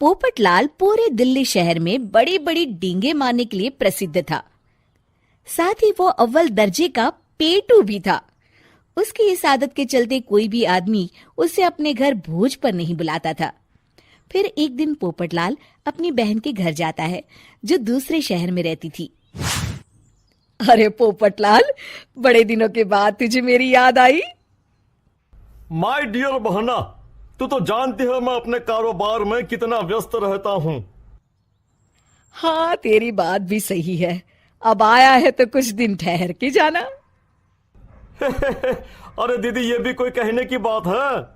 पोपटलाल पूरे दिल्ली शहर में बड़ी बड़ी डींगे मारने के लिए प्रसिद्ध था। साथ ही वो अव्वल दर्जे का पेटू भी था। उसकी इस आदत के चलते कोई भी आदमी उसे अपने घर भोज पर नहीं बुलाता था। फिर एक दिन पोपटलाल अपनी बहन के घर जाता है, जो दूसरे शहर में रहती थी। अरे पोपटलाल, बड़े दिनों के बाद तुझे मेरी याद आई। माय डियर बहना, तू तो जानती है मैं अपने कारोबार में कितना व्यस्त रहता हूँ। हाँ, तेरी बात भी सही है। अब आया है तो कुछ दिन ठहर के जाना। अरे दीदी, ये भी कोई कहने की बात है।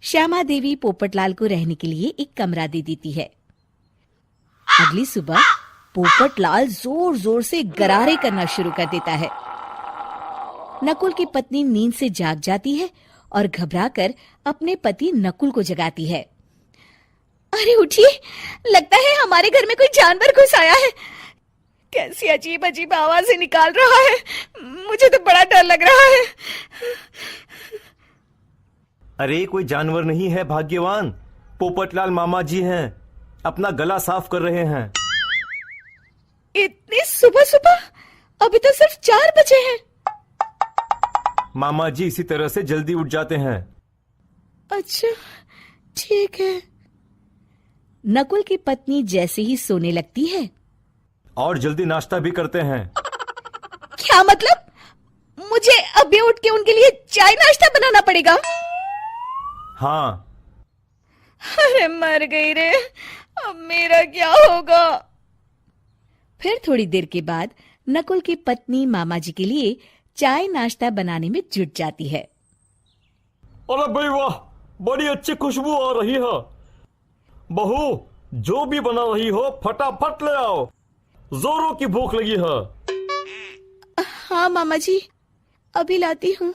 श्यामा देवी पोपटलाल को रहने के लिए एक कमरा दे देती है। अगली सुबह पोपटलाल जोर जोर से गरारे करना शुरू कर देता है। नकुल की पत्नी नींद से जाग जाती है और घबराकर अपने पति नकुल को जगाती है। अरे उठिए, लगता है हमारे घर में कोई जानवर घुस आया है। कैसी अजीब अजीब आवाजें निकाल रहा है, मुझे तो बड़ा डर लग रहा है। अरे कोई जानवर नहीं है भाग्यवान, पोपटलाल मामा जी हैं, अपना गला साफ कर रहे हैं। इतनी सुबह सुबह? अभी तो सिर्फ 4 बजे हैं। मामा जी इसी तरह से जल्दी उठ जाते हैं। अच्छा, ठीक है। नकुल की पत्नी जैसे ही सोने लगती है और जल्दी नाश्ता भी करते हैं। क्या मतलब? मुझे अभी उठ के उनके लिए चाय नाश्ता बनाना पड़ेगा? हाँ। अरे मर गई रे, अब मेरा क्या होगा? फिर थोड़ी देर के बाद नकुल की पत्नी मामा जी के लिए चाय नाश्ता बनाने में जुट जाती है। अरे भाई वाह, बड़ी अच्छी खुशबू आ रही है। बहू, जो भी बना रही हो फटाफट ले आओ, जोरों की भूख लगी है। हाँ मामा जी, अभी लाती हूँ।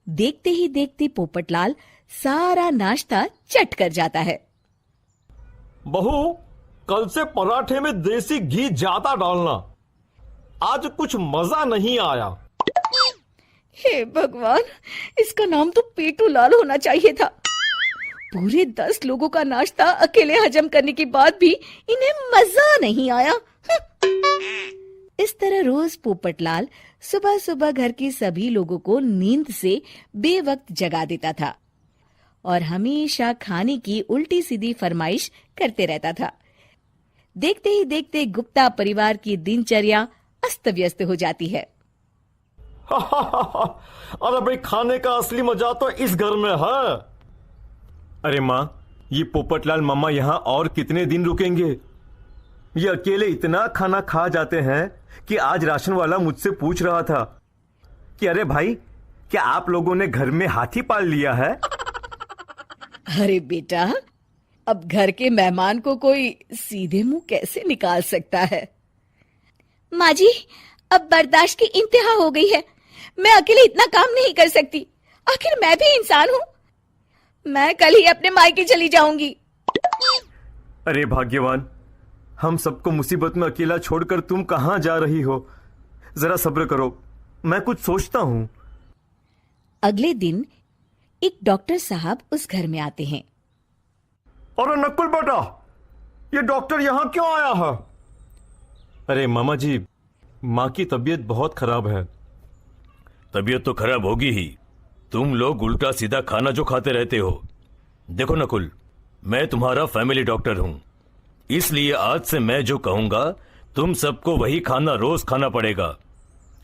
देखते ही देखते पोपटलाल सारा नाश्ता चट कर जाता है। बहू, कल से पराठे में देसी घी ज्यादा डालना, आज कुछ मजा नहीं आया। हे भगवान, इसका नाम तो पेटू लाल होना चाहिए था। पूरे 10 लोगों का नाश्ता अकेले हजम करने के बाद भी इन्हें मजा नहीं आया। इस तरह रोज पोपटलाल सुबह सुबह घर के सभी लोगों को नींद से बेवक्त जगा देता था और हमेशा खाने की उल्टी सीधी फरमाइश करते रहता था। देखते ही देखते गुप्ता परिवार की दिनचर्या अस्त व्यस्त हो जाती है। अरे भाई, खाने का असली मजा तो इस घर में है। अरे माँ, ये पोपटलाल मामा यहाँ और कितने दिन रुकेंगे? ये अकेले इतना खाना खा जाते हैं कि आज राशन वाला मुझसे पूछ रहा था कि अरे भाई, क्या आप लोगों ने घर में हाथी पाल लिया है? अरे बेटा, अब घर के मेहमान को कोई सीधे मुंह कैसे निकाल सकता है? माँ जी, अब बर्दाश्त की इंतहा हो गई है। मैं अकेले इतना काम नहीं कर सकती। आखिर मैं भी इंसान हूँ। मैं कल ही अपने मायके चली जाऊंगी। अरे भाग्यवान, हम सबको मुसीबत में अकेला छोड़कर तुम कहाँ जा रही हो? जरा सब्र करो, मैं कुछ सोचता हूँ। अगले दिन एक डॉक्टर साहब उस घर में आते हैं। अरे नकुल बेटा, ये डॉक्टर यहाँ क्यों आया है? अरे मामा जी, माँ की तबीयत बहुत खराब है। तबीयत तो खराब होगी ही, तुम लोग उल्टा सीधा खाना जो खाते रहते हो। देखो नकुल, मैं तुम्हारा फैमिली डॉक्टर हूं, इसलिए आज से मैं जो कहूंगा तुम सबको वही खाना रोज खाना पड़ेगा।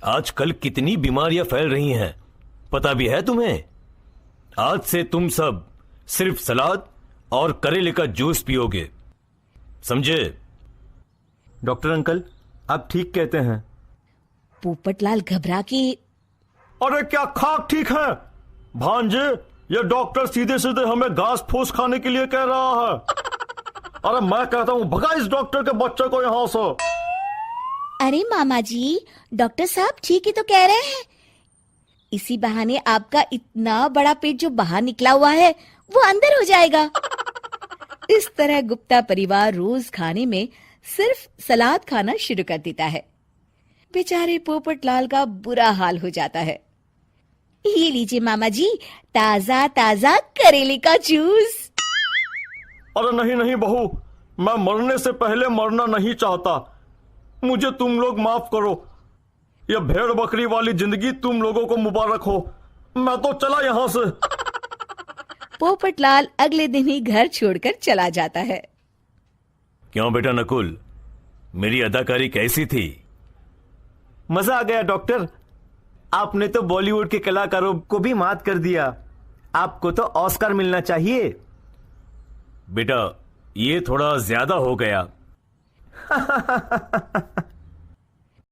आजकल कितनी बीमारियां फैल रही हैं, पता भी है तुम्हें? आज से तुम सब सिर्फ सलाद और करेले का जूस पियोगे, समझे? डॉक्टर अंकल, आप ठीक कहते हैं। पोपटलाल घबरा के, अरे क्या खाक ठीक है भांजे? ये डॉक्टर सीधे सीधे हमें घास फूस खाने के लिए कह रहा है। अरे मैं कहता हूँ भगा इस डॉक्टर के बच्चे को यहाँ से। अरे मामा जी, डॉक्टर साहब ठीक ही तो कह रहे हैं। इसी बहाने आपका इतना बड़ा पेट जो बाहर निकला हुआ है वो अंदर हो जाएगा। इस तरह गुप्ता परिवार रोज खाने में सिर्फ सलाद खाना शुरू कर देता है। बेचारे पोपटलाल का बुरा हाल हो जाता है। ये लीजिए मामा जी, ताजा ताजा करेले का जूस। अरे नहीं नहीं बहू, मैं मरने से पहले मरना नहीं चाहता। मुझे तुम लोग माफ करो। यह भेड़ बकरी वाली जिंदगी तुम लोगों को मुबारक हो। मैं तो चला यहां से। पोपटलाल अगले दिन ही घर छोड़कर चला जाता है। क्यों बेटा नकुल, मेरी अदाकारी कैसी थी? मजा आ गया डॉक्टर। आपने तो बॉलीवुड के कलाकारों को भी मात कर दिया। आपको तो ऑस्कर मिलना चाहिए। बेटा ये थोड़ा ज्यादा हो गया।